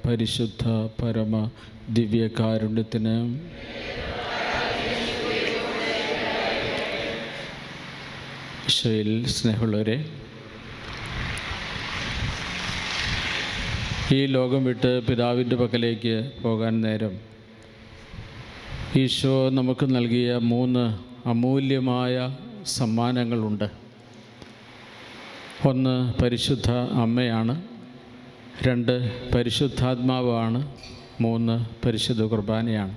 പരിശുദ്ധ പരമ ദിവ്യകാരുണ്യത്തിന് ഈശോയിൽ സ്നേഹമുള്ളവരെ, ഈ ലോകം വിട്ട് പിതാവിൻ്റെ പക്കലേക്ക് പോകാൻ നേരം ഈശോ നമുക്ക് നൽകിയ 3 അമൂല്യമായ സമ്മാനങ്ങളുണ്ട്. ഒന്ന് പരിശുദ്ധ അമ്മയാണ്, 2 പരിശുദ്ധാത്മാവാണ്, 3 പരിശുദ്ധ കുർബാനയാണ്.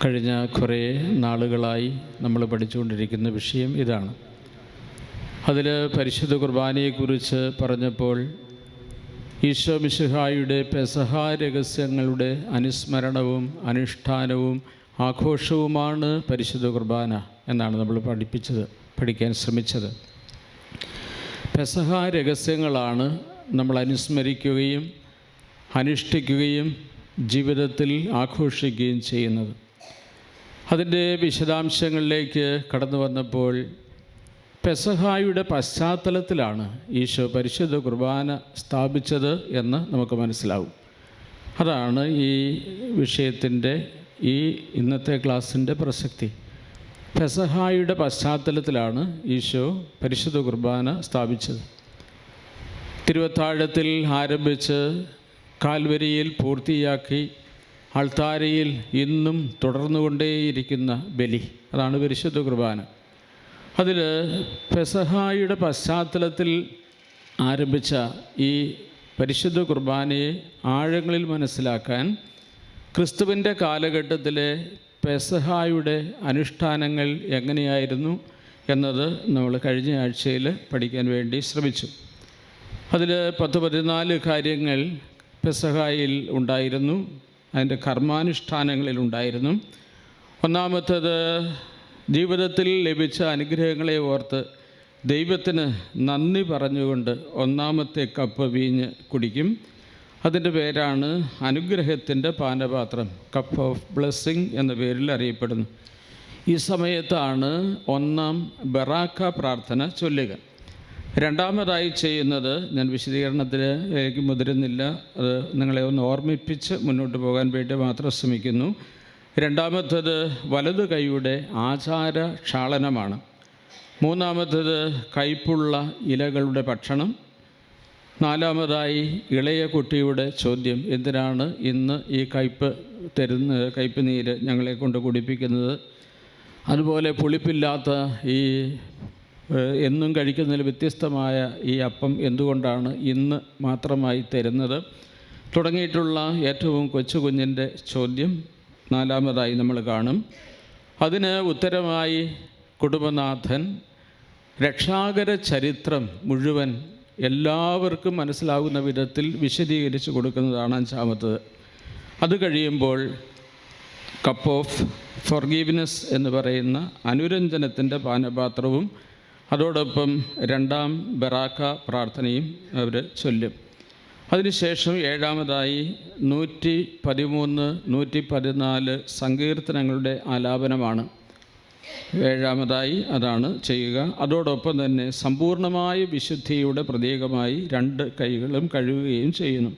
കഴിഞ്ഞ കുറേ നാളുകളായി നമ്മൾ പഠിച്ചുകൊണ്ടിരിക്കുന്ന വിഷയം ഇതാണ്. അതിൽ പരിശുദ്ധ കുർബാനയെക്കുറിച്ച് പറഞ്ഞപ്പോൾ ഈശോ മിശിഹായുടെ പെസഹ രഹസ്യങ്ങളുടെ അനുസ്മരണവും അനുഷ്ഠാനവും ആഘോഷവുമാണ് പരിശുദ്ധ കുർബാന എന്നാണ് നമ്മൾ പഠിക്കാൻ ശ്രമിച്ചത്. പെസഹ രഹസ്യങ്ങളാണ് നമ്മൾ അനുസ്മരിക്കുകയും അനുഷ്ഠിക്കുകയും ജീവിതത്തിൽ ആഘോഷിക്കുകയും ചെയ്യുന്നത്. അതിൻ്റെ വിശദാംശങ്ങളിലേക്ക് കടന്നു വന്നപ്പോൾ പെസഹായുടെ പശ്ചാത്തലത്തിലാണ് ഈശോ പരിശുദ്ധ കുർബാന സ്ഥാപിച്ചത് എന്ന് നമുക്ക് മനസ്സിലാവും. അതാണ് ഈ വിഷയത്തിൻ്റെ ഇന്നത്തെ ക്ലാസ്സിൻ്റെ പ്രസക്തി. പെസഹായുടെ പശ്ചാത്തലത്തിലാണ് ഈശോ പരിശുദ്ധ കുർബാന സ്ഥാപിച്ചത്. തിരുവത്താഴത്തിൽ ആരംഭിച്ച് കാൽവരിയിൽ പൂർത്തിയാക്കി അൾത്താരയിൽ ഇന്നും തുടർന്നുകൊണ്ടേയിരിക്കുന്ന ബലി, അതാണ് പരിശുദ്ധ കുർബാന. അതിൽ പെസഹായുടെ പശ്ചാത്തലത്തിൽ ആരംഭിച്ച ഈ പരിശുദ്ധ കുർബാനയെ ആഴങ്ങളിൽ മനസ്സിലാക്കാൻ ക്രിസ്തുവിൻ്റെ കാലഘട്ടത്തിലെ പെസഹായുടെ അനുഷ്ഠാനങ്ങൾ എങ്ങനെയായിരുന്നു എന്നത് നമ്മൾ കഴിഞ്ഞ ആഴ്ചയിൽ പഠിക്കാൻ വേണ്ടി ശ്രമിച്ചു. അതിൽ 10-14 കാര്യങ്ങൾ പെസഹായിൽ ഉണ്ടായിരുന്നു, അതിൻ്റെ കർമാനുഷ്ഠാനങ്ങളിലുണ്ടായിരുന്നു. ഒന്നാമത്തേത്, ജീവിതത്തിൽ ലഭിച്ച അനുഗ്രഹങ്ങളെ ഓർത്ത് ദൈവത്തിന് നന്ദി പറഞ്ഞുകൊണ്ട് ഒന്നാമത്തെ കപ്പ് വീഞ്ഞ് കുടിക്കും. അതിൻ്റെ പേരാണ് അനുഗ്രഹത്തിൻ്റെ പാനപാത്രം, കപ്പ് ഓഫ് ബ്ലെസ്സിങ് എന്ന പേരിൽ അറിയപ്പെടുന്നു. ഈ സമയത്താണ് ഒന്നാം ബറാക്ക പ്രാർത്ഥന ചൊല്ലുക. രണ്ടാമതായി ചെയ്യുന്നത്, ഞാൻ വിശദീകരണത്തിലേക്ക് മുതിരുന്നില്ല, അത് നിങ്ങളെ ഒന്ന് ഓർമ്മിപ്പിച്ച് മുന്നോട്ട് പോകാൻ വേണ്ടി മാത്രം ശ്രമിക്കുന്നു. രണ്ടാമത്തേത് വലതു കൈയുടെ ആചാര ക്ഷാളനമാണ്. മൂന്നാമത്തേത് കയ്പുള്ള ഇലകളുടെ ഭക്ഷണം. നാലാമതായി ഇളയ കുട്ടിയുടെ ചോദ്യം, എന്തിനാണ് ഇന്ന് ഈ കയ്പ് നീര് ഞങ്ങളെ കൊണ്ട് കുടിപ്പിക്കുന്നത്? അതുപോലെ പുളിപ്പില്ലാത്ത ഈ എന്നും കഴിക്കുന്നതിൽ വ്യത്യസ്തമായ ഈ അപ്പം എന്തുകൊണ്ടാണ് ഇന്ന് മാത്രമായി തരുന്നത്? തുടങ്ങിയിട്ടുള്ള ഏറ്റവും കൊച്ചുകുഞ്ഞിൻ്റെ ചോദ്യം നാലാമതായി നമ്മൾ കാണും. അതിന് ഉത്തരമായി കുടുംബനാഥൻ രക്ഷാകര ചരിത്രം മുഴുവൻ എല്ലാവർക്കും മനസ്സിലാകുന്ന വിധത്തിൽ വിശദീകരിച്ച് കൊടുക്കുന്നതാണ് അഞ്ചാമത്തത്. അത് കഴിയുമ്പോൾ കപ്പ് ഓഫ് ഫോർഗീവ്നെസ് എന്ന് പറയുന്ന അനുരഞ്ജനത്തിൻ്റെ പാനപാത്രവും അതോടൊപ്പം രണ്ടാം ബറാക്ക പ്രാർത്ഥനയും അവർ ചൊല്ലും. അതിനുശേഷം ഏഴാമതായി 113, 114 സങ്കീർത്തനങ്ങളുടെ ആലാപനമാണ്. ഏഴാമതായി അതാണ് ചെയ്യുക. അതോടൊപ്പം തന്നെ സമ്പൂർണമായ വിശുദ്ധിയുടെ പ്രതീകമായി 2 കൈകളും കഴുകുകയും ചെയ്യുന്നു.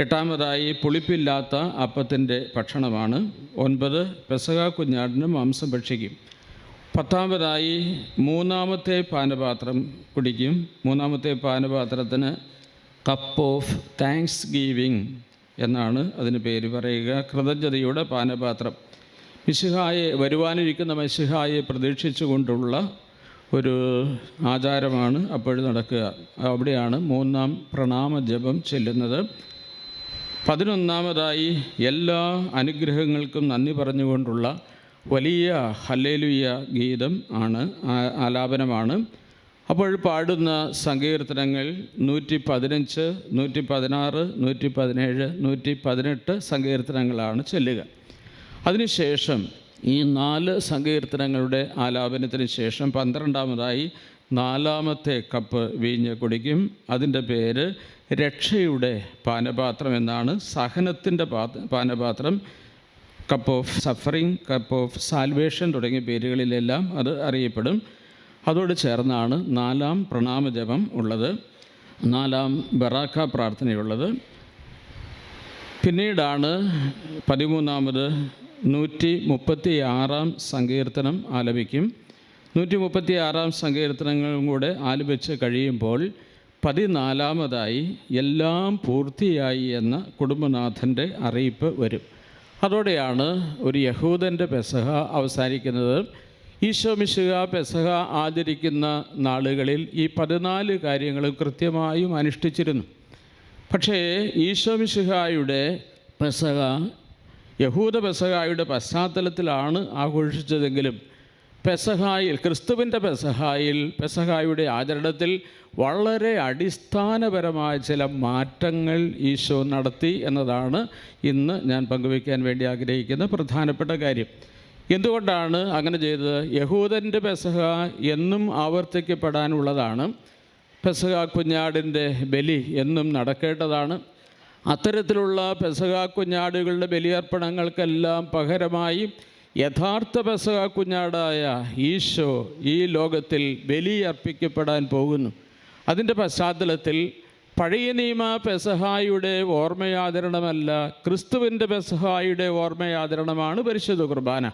എട്ടാമതായി പുളിപ്പില്ലാത്ത അപ്പത്തിൻ്റെ ഭക്ഷണമാണ്. 9 പെസഹ കുഞ്ഞാടിന് മാംസം ഭക്ഷിക്കും. 10ാമതായി മൂന്നാമത്തെ പാനപാത്രം കുടിക്കും. മൂന്നാമത്തെ പാനപാത്രത്തിന് കപ്പ് ഓഫ് താങ്ക്സ് ഗീവിങ് എന്നാണ് അതിന് പേര് പറയുക, കൃതജ്ഞതയുടെ പാനപാത്രം. വരുവാനിരിക്കുന്ന മിശിഹായെ പ്രതീക്ഷിച്ചുകൊണ്ടുള്ള ഒരു ആചാരമാണ് അപ്പോൾ നടക്കുക. അവിടെയാണ് 3ാം പ്രണാമ ജപം ചെല്ലുന്നത്. 11ാമതായി എല്ലാ അനുഗ്രഹങ്ങൾക്കും നന്ദി പറഞ്ഞുകൊണ്ടുള്ള വലിയ ഹല്ലേലൂയ ഗീതം ആണ്, ആലാപനമാണ്. അപ്പോൾ പാടുന്ന സങ്കീർത്തനങ്ങൾ 115, 116, 117, 118 സങ്കീർത്തനങ്ങളാണ് ചൊല്ലുക. അതിനുശേഷം ഈ 4 സങ്കീർത്തനങ്ങളുടെ ആലാപനത്തിന് ശേഷം 12ാമതായി 4ാമത്തെ കപ്പ് വീഞ്ഞ് കുടിക്കും. അതിൻ്റെ പേര് രക്ഷയുടെ പാനപാത്രം എന്നാണ്. സഹനത്തിൻ്റെ പാനപാത്രം, cup of suffering, cup of salvation തുടങ്ങിയ പേരുകളിലെല്ലാം അത് അറിയപ്പെടും. അതോട് ചേർന്നാണ് 4ാം പ്രണാമജപം ഉള്ളത്, 4ാം ബറാക്ക പ്രാർത്ഥനയുള്ളത്. പിന്നീടാണ് 13-ാമത് 136-ാം സങ്കീർത്തനം ആലപിക്കും. 136-ാം സങ്കീർത്തനങ്ങളും കൂടെ ആലപിച്ച് കഴിയുമ്പോൾ 14-ാമതായി എല്ലാം പൂർത്തിയായി എന്ന കുടുംബനാഥൻ്റെ അറിയിപ്പ് വരും. അതോടെയാണ് ഒരു യഹൂദൻ്റെ പെസഹ അവസാനിക്കുന്നത്. ഈശോ മിശിഹ പെസഹ ആചരിക്കുന്ന നാളുകളിൽ ഈ 14 കാര്യങ്ങളും കൃത്യമായും അനുഷ്ഠിച്ചിരുന്നു. പക്ഷേ ഈശോ മിശിഹായുടെ പെസഹ യഹൂദ പെസഹായുടെ പശ്ചാത്തലത്തിലാണ് ആഘോഷിച്ചതെങ്കിലും പെസഹായിൽ, ക്രിസ്തുവിൻ്റെ പെസഹായുടെ ആചരണത്തിൽ വളരെ അടിസ്ഥാനപരമായ ചില മാറ്റങ്ങൾ ഈശോ നടത്തി എന്നതാണ് ഇന്ന് ഞാൻ പങ്കുവയ്ക്കാൻ വേണ്ടി ആഗ്രഹിക്കുന്ന പ്രധാനപ്പെട്ട കാര്യം. എന്തുകൊണ്ടാണ് അങ്ങനെ ചെയ്തത്? യഹൂദൻ്റെ പെസഹ എന്നും ആവർത്തിക്കപ്പെടാനുള്ളതാണ്. പെസഹ കുഞ്ഞാടിൻ്റെ ബലി എന്നും നടക്കേണ്ടതാണ്. അത്തരത്തിലുള്ള പെസഹ കുഞ്ഞാടുകളുടെ ബലിയർപ്പണങ്ങൾക്കെല്ലാം പകരമായി യഥാർത്ഥ പെസഹ കുഞ്ഞാടായ ഈശോ ഈ ലോകത്തിൽ ബലിയർപ്പിക്കപ്പെടാൻ പോകുന്നു. അതിൻ്റെ പശ്ചാത്തലത്തിൽ പഴയ നിയമ പെസഹായുടെ ഓർമ്മയാചരണമല്ല, ക്രിസ്തുവിൻ്റെ പെസഹായുടെ ഓർമ്മയാചരണമാണ് പരിശുദ്ധ കുർബാന.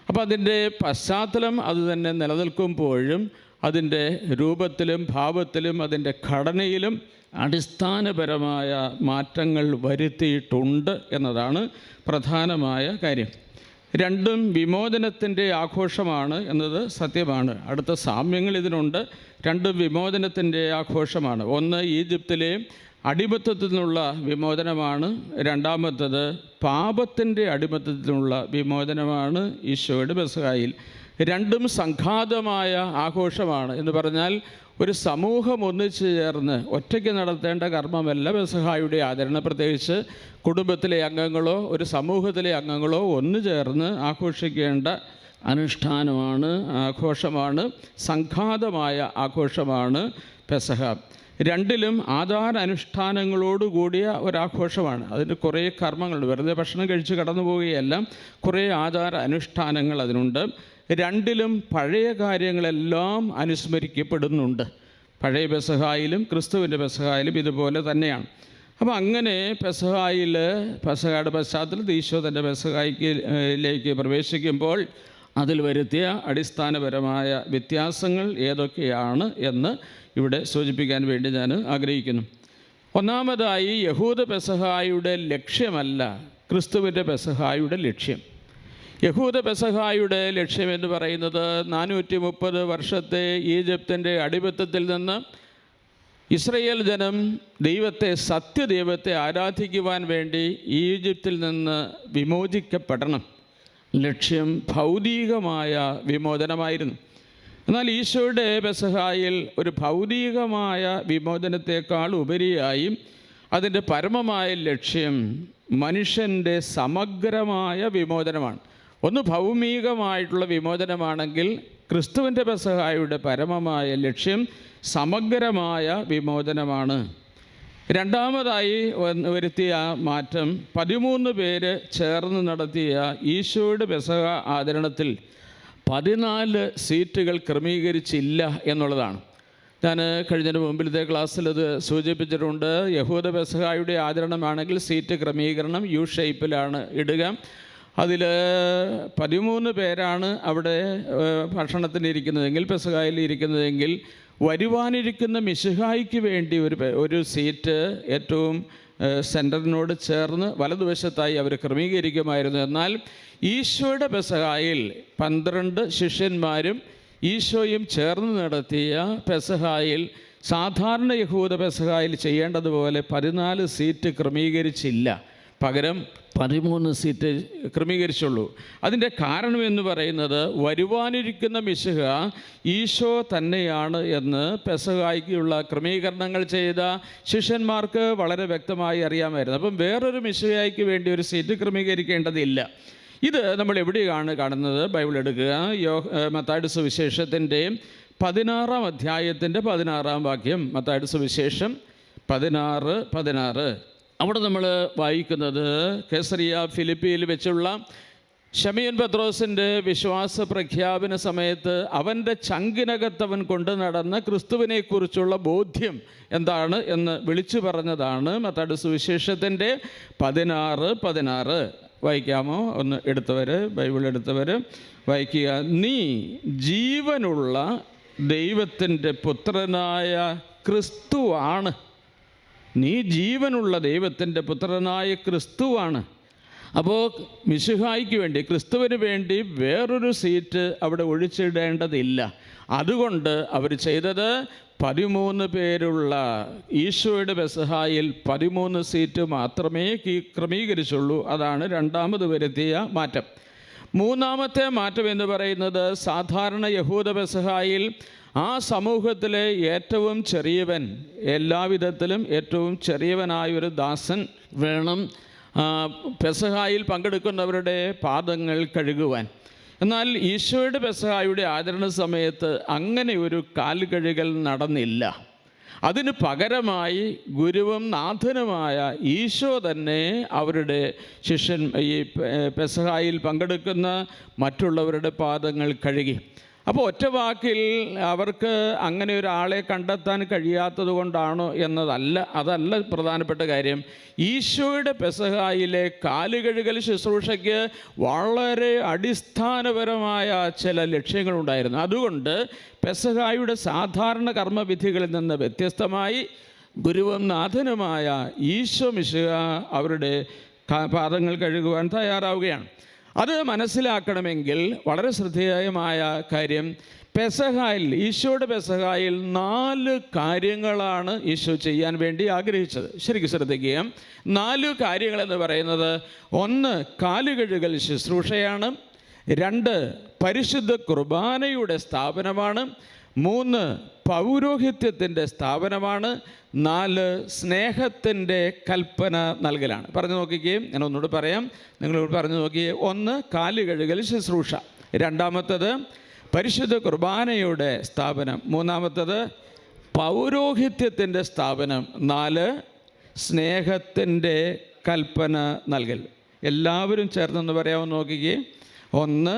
അപ്പോൾ അതിൻ്റെ പശ്ചാത്തലം അതുതന്നെ നിലനിൽക്കുമ്പോഴും അതിൻ്റെ രൂപത്തിലും ഭാവത്തിലും അതിൻ്റെ ഘടനയിലും അടിസ്ഥാനപരമായ മാറ്റങ്ങൾ വരുത്തിയിട്ടുണ്ട് എന്നതാണ് പ്രധാനമായ കാര്യം. രണ്ടും വിമോചനത്തിൻ്റെ ആഘോഷമാണ് എന്നത് സത്യമാണ്. അടുത്ത സാമ്യങ്ങൾ ഇതിനുണ്ട്. രണ്ടും വിമോചനത്തിൻ്റെ ആഘോഷമാണ്. ഒന്ന് ഈജിപ്തിലെ അടിമത്തത്തിൽ നിന്നുള്ള വിമോചനമാണ്. രണ്ടാമത്തത് പാപത്തിൻ്റെ അടിമത്തത്തിൽ നിന്നുള്ള വിമോചനമാണ് ഈശോയുടെ പെസഹായിൽ. രണ്ടും സംഘാതമായ ആഘോഷമാണ്. എന്ന് പറഞ്ഞാൽ ഒരു സമൂഹം ഒന്നിച്ചു ചേർന്ന് ഒറ്റയ്ക്ക് നടത്തേണ്ട കർമ്മമല്ല പെസഹായുടെ ആചരണം. പ്രത്യേകിച്ച് കുടുംബത്തിലെ അംഗങ്ങളോ ഒരു സമൂഹത്തിലെ അംഗങ്ങളോ ഒന്നു ചേർന്ന് ആഘോഷിക്കേണ്ട അനുഷ്ഠാനമാണ്, ആഘോഷമാണ്, സംഘാതമായ ആഘോഷമാണ് പെസഹ. രണ്ടിലും ആചാര അനുഷ്ഠാനങ്ങളോടുകൂടിയ ഒരാഘോഷമാണ്. അതിന് കുറേ കർമ്മങ്ങളുണ്ട്. വെറുതെ ഭക്ഷണം കഴിച്ച് കടന്നു പോവുകയല്ല, കുറേ ആചാര അനുഷ്ഠാനങ്ങൾ അതിനുണ്ട്. രണ്ടിലും പഴയ കാര്യങ്ങളെല്ലാം അനുസ്മരിക്കപ്പെടുന്നുണ്ട്. പഴയ പെസഹായിലും ക്രിസ്തുവിൻ്റെ പെസഹായിലും ഇതുപോലെ തന്നെയാണ്. അപ്പോൾ അങ്ങനെ പെസഹായുടെ പശ്ചാത്തലത്തിൽ ഈശോ തൻ്റെ പെസഹായിലേക്ക് പ്രവേശിക്കുമ്പോൾ അതിൽ വരുത്തിയ അടിസ്ഥാനപരമായ വ്യത്യാസങ്ങൾ ഏതൊക്കെയാണ് എന്ന് ഇവിടെ സൂചിപ്പിക്കാൻ വേണ്ടി ഞാൻ ആഗ്രഹിക്കുന്നു. ഒന്നാമതായി, യഹൂദ പെസഹായുടെ ലക്ഷ്യമല്ല ക്രിസ്തുവിൻ്റെ പെസഹായുടെ ലക്ഷ്യം. യഹൂദ പെസഹായുടെ ലക്ഷ്യമെന്ന് പറയുന്നത് 430 വർഷത്തെ ഈജിപ്തിൻ്റെ അടിമത്തത്തിൽ നിന്ന് ഇസ്രയേൽ ജനം സത്യദൈവത്തെ ആരാധിക്കുവാൻ വേണ്ടി ഈജിപ്തിൽ നിന്ന് വിമോചിക്കപ്പെടണം. ലക്ഷ്യം ഭൗതികമായ വിമോചനമായിരുന്നു. എന്നാൽ ഈശോയുടെ പെസഹായിൽ ഒരു ഭൗതികമായ വിമോചനത്തെക്കാൾ ഉപരിയായി അതിൻ്റെ പരമമായ ലക്ഷ്യം മനുഷ്യൻ്റെ സമഗ്രമായ വിമോചനമാണ്. ഒന്ന് ഭൗമികമായിട്ടുള്ള വിമോചനമാണെങ്കിൽ ക്രിസ്തുവിൻ്റെ പെസഹായുടെ പരമമായ ലക്ഷ്യം സമഗ്രമായ വിമോചനമാണ്. രണ്ടാമതായി വരുത്തിയ മാറ്റം 13 പേര് ചേർന്ന് നടത്തിയ ഈശോയുടെ പെസഹ ആചരണത്തിൽ 14 സീറ്റുകൾ ക്രമീകരിച്ചില്ല എന്നുള്ളതാണ്. ഞാൻ കഴിഞ്ഞതിന് മുമ്പിലത്തെ ക്ലാസ്സിൽ അത് സൂചിപ്പിച്ചിട്ടുണ്ട്. യഹൂദ പെസഹായുടെ ആചരണമാണെങ്കിൽ സീറ്റ് ക്രമീകരണം യു ഷേപ്പിലാണ് ഇടുക. അതിൽ 13 പേരാണ് അവിടെ ഭക്ഷണത്തിന് ഇരിക്കുന്നതെങ്കിൽ, പെസഹായിൽ ഇരിക്കുന്നതെങ്കിൽ, വരുവാനിരിക്കുന്ന മിശിഹായ്ക്ക് വേണ്ടി ഒരു സീറ്റ് ഏറ്റവും സെൻറ്ററിനോട് ചേർന്ന് വലതുവശത്തായി അവർ ക്രമീകരിക്കുമായിരുന്നു. എന്നാൽ ഈശോയുടെ പെസഹായിൽ 12 ശിഷ്യന്മാരും ഈശോയും ചേർന്ന് നടത്തിയ പെസഹായിൽ സാധാരണ യഹൂദ പെസഹായിൽ ചെയ്യേണ്ടതുപോലെ 14 സീറ്റ് ക്രമീകരിച്ചില്ല. പകരം 13 സീറ്റ് ക്രമീകരിച്ചുള്ളൂ. അതിൻ്റെ കാരണം എന്ന് പറയുന്നത് വരുവാനിരിക്കുന്ന മിശിഹ ഈശോ തന്നെയാണ് എന്ന് പെസഹായ്ക്കുള്ള ക്രമീകരണങ്ങൾ ചെയ്ത ശിഷ്യന്മാർക്ക് വളരെ വ്യക്തമായി അറിയാമായിരുന്നു. അപ്പം വേറൊരു മിശിഹായ്ക്ക് വേണ്ടി ഒരു സീറ്റ് ക്രമീകരിക്കേണ്ടതില്ല. ഇത് നമ്മൾ എവിടെയാണ് കാണുന്നത്? ബൈബിൾ എടുക്കുക. മത്തായിയുടെ സുവിശേഷത്തിൻ്റെ 16-ാം അധ്യായത്തിൻ്റെ 16-ാം വാക്യം. മത്തായിയുടെ സുവിശേഷം 16:16. അവിടെ നമ്മൾ വായിക്കുന്നത്, കേസറിയ ഫിലിപ്പിയിൽ വെച്ചുള്ള ശമയൻ പത്രോസിൻ്റെ വിശ്വാസ പ്രഖ്യാപന സമയത്ത് അവൻ്റെ ചങ്കിനകത്തവൻ കൊണ്ടു നടന്ന ക്രിസ്തുവിനെക്കുറിച്ചുള്ള ബോധ്യം എന്താണ് എന്ന് വിളിച്ചു പറഞ്ഞതാണ് മത്തായിയുടെ സുവിശേഷത്തിൻ്റെ 16:16. വായിക്കാമോ? ഒന്ന് എടുത്തവർ, ബൈബിൾ എടുത്തവർ വായിക്കുക. നീ ജീവനുള്ള ദൈവത്തിൻ്റെ പുത്രനായ ക്രിസ്തുവാണ്. നീ ജീവനുള്ള ദൈവത്തിൻ്റെ പുത്രനായ ക്രിസ്തുവാണ്. അപ്പോൾ മിശിഹായ്ക്ക് വേണ്ടി, ക്രിസ്തുവിന് വേണ്ടി വേറൊരു സീറ്റ് അവിടെ ഒഴിച്ചിടേണ്ടതില്ല. അതുകൊണ്ട് അവർ ചെയ്തത് 13 പേരുള്ള ഈശോയുടെ പെസഹായിൽ 13 സീറ്റ് മാത്രമേ ക്രമീകരിച്ചുള്ളൂ. അതാണ് രണ്ടാമത് വരുത്തിയ മാറ്റം. മൂന്നാമത്തെ മാറ്റം എന്ന് പറയുന്നത്, സാധാരണ യഹൂദ പെസഹായിൽ ആ സമൂഹത്തിലെ ഏറ്റവും ചെറിയവൻ, എല്ലാവിധത്തിലും ഏറ്റവും ചെറിയവനായൊരു ദാസൻ വേണം പെസഹായിൽ പങ്കെടുക്കുന്നവരുടെ പാദങ്ങൾ കഴുകുവാൻ. എന്നാൽ ഈശോയുടെ പെസഹായുടെ ആചരണ സമയത്ത് അങ്ങനെ ഒരു കാലുകഴുകൽ നടന്നില്ല. അതിന് പകരമായി ഗുരുവും നാഥനുമായ ഈശോ തന്നെ അവരുടെ ഈ പെസഹായിൽ പങ്കെടുക്കുന്ന മറ്റുള്ളവരുടെ പാദങ്ങൾ കഴുകി. അപ്പോൾ ഒറ്റ വാക്കിൽ അവർക്ക് അങ്ങനെ ഒരാളെ കണ്ടെത്താൻ കഴിയാത്തത് കൊണ്ടാണോ അതല്ല പ്രധാനപ്പെട്ട കാര്യം. ഈശോയുടെ പെസഹായിലെ കാലുകഴുകൽ ശുശ്രൂഷയ്ക്ക് വളരെ അടിസ്ഥാനപരമായ ചില ലക്ഷ്യങ്ങളുണ്ടായിരുന്നു. അതുകൊണ്ട് പെസഹായുടെ സാധാരണ കർമ്മവിധികളിൽ നിന്ന് വ്യത്യസ്തമായി ഗുരുവും നാഥനുമായ ഈശോ മിശിഹ അവരുടെ പാദങ്ങൾ കഴുകുവാൻ തയ്യാറാവുകയാണ്. അത് മനസ്സിലാക്കണമെങ്കിൽ വളരെ ശ്രദ്ധേയമായ കാര്യം, പെസഹായിൽ, ഈശോയുടെ പെസഹായിൽ 4 കാര്യങ്ങളാണ് ഈശോ ചെയ്യാൻ വേണ്ടി ആഗ്രഹിച്ചത്. ശരിക്കും ശ്രദ്ധിക്കുക. 4 കാര്യങ്ങളെന്ന് പറയുന്നത്, 1 കാലുകഴുകൽ ശുശ്രൂഷയാണ്, 2 പരിശുദ്ധ കുർബാനയുടെ സ്ഥാപനമാണ്, 3 പൗരോഹിത്യത്തിൻ്റെ സ്ഥാപനമാണ്, 4 സ്നേഹത്തിൻ്റെ കൽപ്പന നൽകലാണ്. പറഞ്ഞു നോക്കിക്കുകയും ഞാൻ ഒന്നുകൂടെ പറയാം, നിങ്ങളോട് പറഞ്ഞു നോക്കിയേ. 1 കാലുകഴുകൽ ശുശ്രൂഷ, 2ാമത്തത് പരിശുദ്ധ കുർബാനയുടെ സ്ഥാപനം, 3ാമത്തത് പൗരോഹിത്യത്തിൻ്റെ സ്ഥാപനം, 4 സ്നേഹത്തിൻ്റെ കൽപ്പന നൽകൽ. എല്ലാവരും ചേർന്നെന്ന് പറയാമെന്ന് നോക്കിക്കേ. 1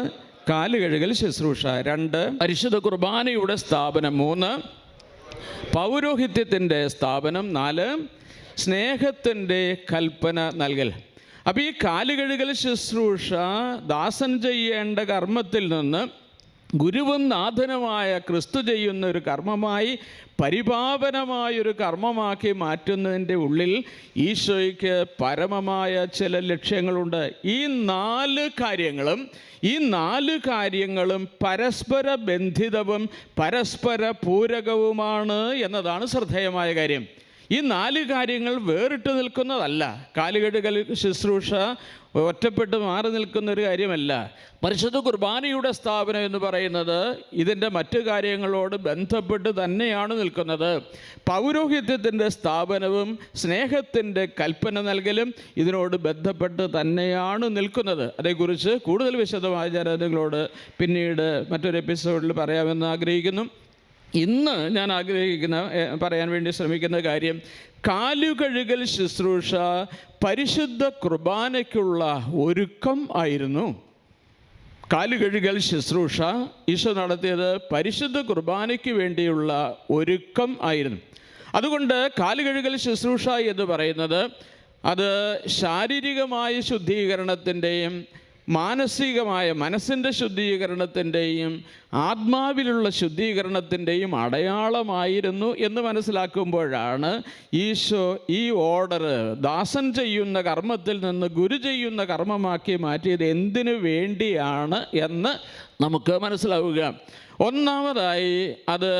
കാലുകഴുകൽ ശുശ്രൂഷ, 2 പരിശുദ്ധ കുർബാനയുടെ സ്ഥാപനം, 3 പൗരോഹിത്യത്തിൻ്റെ സ്ഥാപനം, 4 സ്നേഹത്തിൻ്റെ കൽപ്പന നൽകൽ. അപ്പോൾ ഈ കാലുകഴുകൽ ശുശ്രൂഷ ദാസൻ ചെയ്യേണ്ട കർമ്മത്തിൽ നിന്ന് ഗുരുവും നാഥനുമായ ക്രിസ്തു ചെയ്യുന്ന ഒരു കർമ്മമായി, പരിപാവനമായൊരു കർമ്മമാക്കി മാറ്റുന്നതിൻ്റെ ഉള്ളിൽ ഈശോയ്ക്ക് പരമമായ ചില ലക്ഷ്യങ്ങളുണ്ട്. ഈ 4 കാര്യങ്ങളും പരസ്പര ബന്ധിതവും പരസ്പര പൂരകവുമാണ് എന്നതാണ് ശ്രദ്ധേയമായ കാര്യം. ഈ 4 കാര്യങ്ങൾ വേറിട്ട് നിൽക്കുന്നതല്ല. കാലുകഴുകൽ ശുശ്രൂഷ ഒറ്റപ്പെട്ട് മാറി നിൽക്കുന്ന ഒരു കാര്യമല്ല. പരിശുദ്ധ കുർബാനയുടെ സ്ഥാപനം എന്ന് പറയുന്നത് ഇതിൻ്റെ മറ്റു കാര്യങ്ങളോട് ബന്ധപ്പെട്ട് തന്നെയാണ് നിൽക്കുന്നത്. പൗരോഹിത്യത്തിൻ്റെ സ്ഥാപനവും സ്നേഹത്തിൻ്റെ കൽപ്പന നൽകലും ഇതിനോട് ബന്ധപ്പെട്ട് തന്നെയാണ് നിൽക്കുന്നത്. അതേക്കുറിച്ച് കൂടുതൽ വിശദമായ നിങ്ങളോട് പിന്നീട് മറ്റൊരു എപ്പിസോഡിൽ പറയാമെന്ന് ആഗ്രഹിക്കുന്നു. ഇന്ന് ഞാൻ പറയാൻ വേണ്ടി ശ്രമിക്കുന്ന കാര്യം, കാലുകഴുകൽ ശുശ്രൂഷ പരിശുദ്ധ കുർബാനയ്ക്കുള്ള ഒരുക്കം ആയിരുന്നു. കാലുകഴുകൽ ശുശ്രൂഷ ഈശോ നടത്തിയത് പരിശുദ്ധ കുർബാനയ്ക്ക് വേണ്ടിയുള്ള ഒരുക്കം ആയിരുന്നു. അതുകൊണ്ട് കാലുകഴുകൽ ശുശ്രൂഷ എന്ന് പറയുന്നത് അത് ശാരീരികമായ ശുദ്ധീകരണത്തിൻ്റെയും മാനസികമായ മനസ്സിൻ്റെ ശുദ്ധീകരണത്തിൻ്റെയും ആത്മാവിലുള്ള ശുദ്ധീകരണത്തിൻ്റെയും അടയാളമായിരുന്നു എന്ന് മനസ്സിലാക്കുമ്പോഴാണ് ഈശോ ഈ ഓർഡർ ദാസൻ ചെയ്യുന്ന കർമ്മത്തിൽ നിന്ന് ഗുരു ചെയ്യുന്ന കർമ്മമാക്കി മാറ്റിയത് എന്തിനു വേണ്ടിയാണ് എന്ന് നമുക്ക് മനസ്സിലാവുക. ഒന്നാമതായി അത്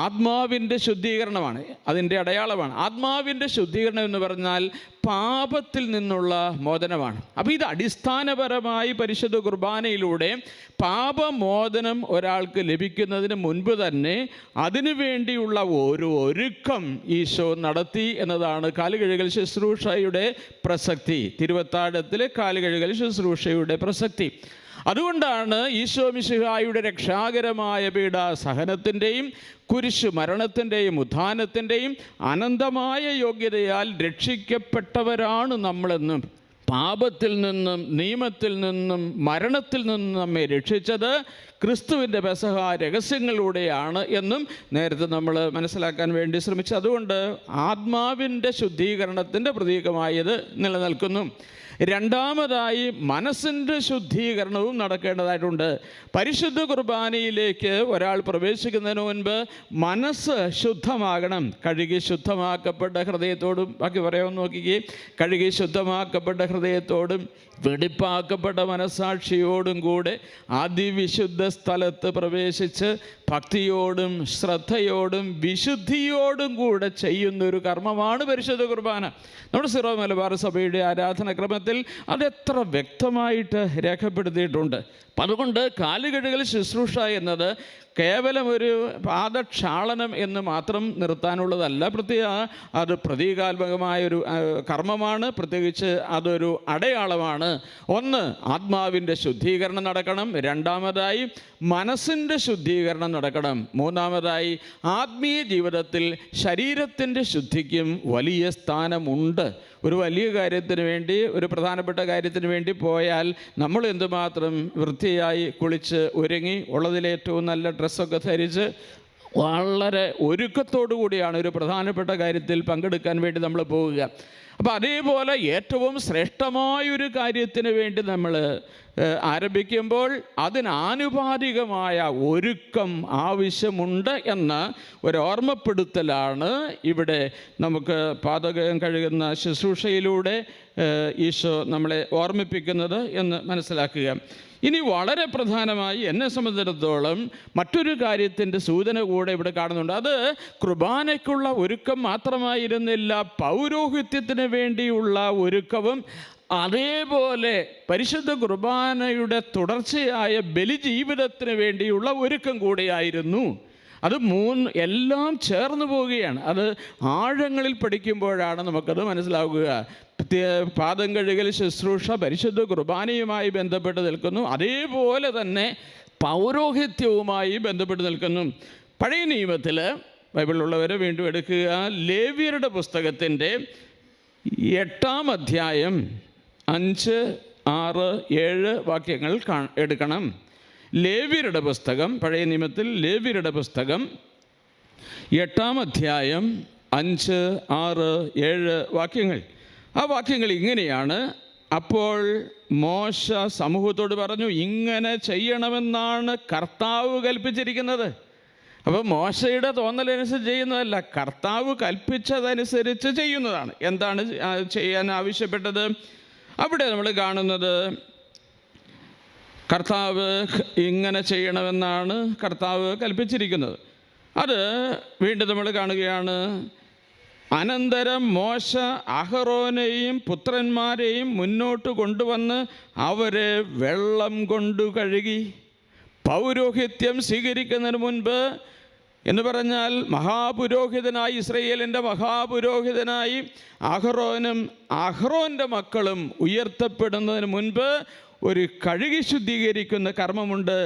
ആത്മാവിൻ്റെ ശുദ്ധീകരണമാണ്, അതിൻ്റെ അടയാളമാണ്. ആത്മാവിൻ്റെ ശുദ്ധീകരണം എന്ന് പറഞ്ഞാൽ പാപത്തിൽ നിന്നുള്ള മോചനമാണ്. അപ്പോൾ ഇത് അടിസ്ഥാനപരമായി പരിശുദ്ധ കുർബാനയിലൂടെ പാപമോചനം ഒരാൾക്ക് ലഭിക്കുന്നതിന് മുൻപ് തന്നെ അതിനു വേണ്ടിയുള്ള ഒരു ഒരുക്കം ഈശോ നടത്തി എന്നതാണ് കാലുകഴുകൽ ശുശ്രൂഷയുടെ പ്രസക്തി. തിരുവത്താഴത്തിലെ കാലുകഴുകൽ ശുശ്രൂഷയുടെ പ്രസക്തി. അതുകൊണ്ടാണ് ഈശോ മിശിഹായുടെ രക്ഷാകരമായ പീഡാസഹനത്തിൻ്റെയും കുരിശു മരണത്തിൻ്റെയും ഉത്ഥാനത്തിൻ്റെയും അനന്തമായ യോഗ്യതയാൽ രക്ഷിക്കപ്പെട്ടവരാണ് നമ്മളെന്നും പാപത്തിൽ നിന്നും നിയമത്തിൽ നിന്നും മരണത്തിൽ നിന്നും നമ്മെ രക്ഷിച്ചത് ക്രിസ്തുവിൻ്റെ പെസഹ രഹസ്യങ്ങളിലൂടെയാണ് എന്നും നേരത്തെ നമ്മൾ മനസ്സിലാക്കാൻ വേണ്ടി ശ്രമിച്ചു. അതുകൊണ്ട് ആത്മാവിൻ്റെ ശുദ്ധീകരണത്തിൻ്റെ പ്രതീകമായത് നിലനിൽക്കുന്നു. രണ്ടാമതായി മനസ്സിൻ്റെ ശുദ്ധീകരണവും നടക്കേണ്ടതായിട്ടുണ്ട്. പരിശുദ്ധ കുർബാനയിലേക്ക് ഒരാൾ പ്രവേശിക്കുന്നതിന് മുൻപ് മനസ്സ് ശുദ്ധമാകണം. കഴുകി ശുദ്ധമാക്കപ്പെട്ട ഹൃദയത്തോടും, ബാക്കി പറയാമെന്ന് നോക്കിക്കേ, കഴുകി ശുദ്ധമാക്കപ്പെട്ട ഹൃദയത്തോടും വെടിപ്പാക്കപ്പെട്ട മനസ്സാക്ഷിയോടും കൂടെ അതിവിശുദ്ധ സ്ഥലത്ത് പ്രവേശിച്ച് ഭക്തിയോടും ശ്രദ്ധയോടും വിശുദ്ധിയോടും കൂടെ ചെയ്യുന്നൊരു കർമ്മമാണ് പരിശുദ്ധ കുർബാന. നമ്മുടെ സിറോ മലബാർ സഭയുടെ ആരാധനാക്രമത്തിൽ അതെത്ര വ്യക്തമായിട്ട് രേഖപ്പെടുത്തിയിട്ടുണ്ട്. അപ്പം അതുകൊണ്ട് കാലുകഴുകൽ ശുശ്രൂഷ എന്നത് കേവലം ഒരു പാദക്ഷാളനം എന്ന് മാത്രം നിർത്താനുള്ളതല്ല. അത് പ്രതീകാത്മകമായൊരു കർമ്മമാണ്. പ്രത്യേകിച്ച് അതൊരു അടയാളമാണ്. ഒന്ന്, ആത്മാവിൻ്റെ ശുദ്ധീകരണം നടക്കണം. രണ്ടാമതായി മനസ്സിൻ്റെ ശുദ്ധീകരണം നടക്കണം. മൂന്നാമതായി ആത്മീയ ജീവിതത്തിൽ ശരീരത്തിൻ്റെ ശുദ്ധിക്കും വലിയ സ്ഥാനമുണ്ട്. ഒരു വലിയ കാര്യത്തിന് വേണ്ടി, ഒരു പ്രധാനപ്പെട്ട കാര്യത്തിന് വേണ്ടി പോയാൽ നമ്മൾ എന്തുമാത്രം വൃത്തിയായി കുളിച്ച് ഒരുങ്ങി ഉള്ളതിലേറ്റവും നല്ല ഡ്രസ്സൊക്കെ ധരിച്ച് വളരെ ഒരുക്കത്തോടു കൂടിയാണ് ഒരു പ്രധാനപ്പെട്ട കാര്യത്തിൽ പങ്കെടുക്കാൻ വേണ്ടി നമ്മൾ പോവുക. അപ്പോൾ അതേപോലെ ഏറ്റവും ശ്രേഷ്ഠമായൊരു കാര്യത്തിന് വേണ്ടി നമ്മൾ ആരംഭിക്കുമ്പോൾ അതിനാനുപാതികമായ ഒരുക്കം ആവശ്യമുണ്ട് എന്ന ഒരു ഓർമ്മപ്പെടുത്തലാണ് ഇവിടെ നമുക്ക് പാദകം കഴുകുന്ന ശുശ്രൂഷയിലൂടെ ഈശോ നമ്മളെ ഓർമ്മിപ്പിക്കുന്നത് എന്ന് മനസ്സിലാക്കുക. ഇനി വളരെ പ്രധാനമായി എന്നെ സംബന്ധിച്ചിടത്തോളം മറ്റൊരു കാര്യത്തിൻ്റെ സൂചന കൂടെ ഇവിടെ കാണുന്നുണ്ട്. അത് കുർബാനയ്ക്കുള്ള ഒരുക്കം മാത്രമായിരുന്നില്ല, പൗരോഹിത്യത്തിന് വേണ്ടിയുള്ള ഒരുക്കവും അതേപോലെ പരിശുദ്ധ കുർബാനയുടെ തുടർച്ചയായ ബലിജീവിതത്തിന് വേണ്ടിയുള്ള ഒരുക്കം കൂടിയായിരുന്നു. അത് എല്ലാം ചേർന്ന് പോവുകയാണ്. അത് ആഴങ്ങളിൽ പഠിക്കുമ്പോഴാണ് നമുക്കത് മനസ്സിലാവുക. പാദം കഴുകൽ ശുശ്രൂഷ പരിശുദ്ധ കുർബാനയുമായി ബന്ധപ്പെട്ട് നിൽക്കുന്നു. അതേപോലെ തന്നെ പൗരോഹിത്യവുമായി ബന്ധപ്പെട്ട് നിൽക്കുന്നു. പഴയ നിയമത്തിൽ ബൈബിളിലുള്ളവരെ വീണ്ടും എടുക്കുക, ലേവ്യരുടെ പുസ്തകത്തിൻ്റെ 8-ാം അധ്യായം 5, 6, 7 വാക്യങ്ങൾ എടുക്കണം. ലേവ്യരുടെ പുസ്തകം, പഴയ നിയമത്തിൽ ലേവ്യരുടെ പുസ്തകം 8-ാം അധ്യായം 5, 6, 7 വാക്യങ്ങൾ. ആ വാക്യങ്ങൾ ഇങ്ങനെയാണ്. അപ്പോൾ മോശ സമൂഹത്തോട് പറഞ്ഞു, ഇങ്ങനെ ചെയ്യണമെന്നാണ് കർത്താവ് കൽപ്പിച്ചിരിക്കുന്നത്. അപ്പോൾ മോശയുടെ തോന്നലനുസരിച്ച് ചെയ്യുന്നതല്ല, കർത്താവ് കൽപ്പിച്ചതനുസരിച്ച് ചെയ്യുന്നതാണ്. എന്താണ് ചെയ്യാൻ ആവശ്യപ്പെട്ടത്? അവിടെ നമ്മൾ കാണുന്നത് കർത്താവ് ഇങ്ങനെ ചെയ്യണമെന്നാണ് കർത്താവ് കൽപ്പിച്ചിരിക്കുന്നത്. അത് വീണ്ടും നമ്മൾ കാണുകയാണ്. അനന്തരം മോശ അഹറോനെയും പുത്രന്മാരെയും മുന്നോട്ട് കൊണ്ടുവന്ന് അവരെ വെള്ളം കൊണ്ടു കഴുകി. പൗരോഹിത്യം സ്വീകരിക്കുന്നതിന് മുൻപ് എന്ന് പറഞ്ഞാൽ മഹാപുരോഹിതനായി, ഇസ്രയേലിൻ്റെ മഹാപുരോഹിതനായി അഹറോനും അഹറോൻ്റെ മക്കളും ഉയർത്തപ്പെടുന്നതിന് മുൻപ് ഒരു കഴുകി ശുദ്ധീകരിക്കുന്ന കർമ്മമുണ്ട്.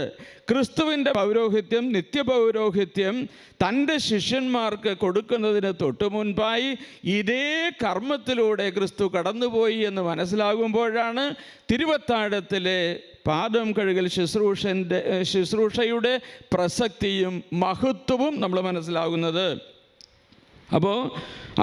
ക്രിസ്തുവിൻ്റെ പൗരോഹിത്യം, നിത്യപൗരോഹിത്യം തൻ്റെ ശിഷ്യന്മാർക്ക് കൊടുക്കുന്നതിന് തൊട്ടു മുൻപായി ഇതേ കർമ്മത്തിലൂടെ ക്രിസ്തു കടന്നുപോയി എന്ന് മനസ്സിലാകുമ്പോഴാണ് തിരുവത്താഴത്തിലെ പാദം കഴുകൽ ശുശ്രൂഷയുടെ പ്രസക്തിയും മഹത്വവും നമ്മൾ മനസ്സിലാകുന്നത്. അപ്പോൾ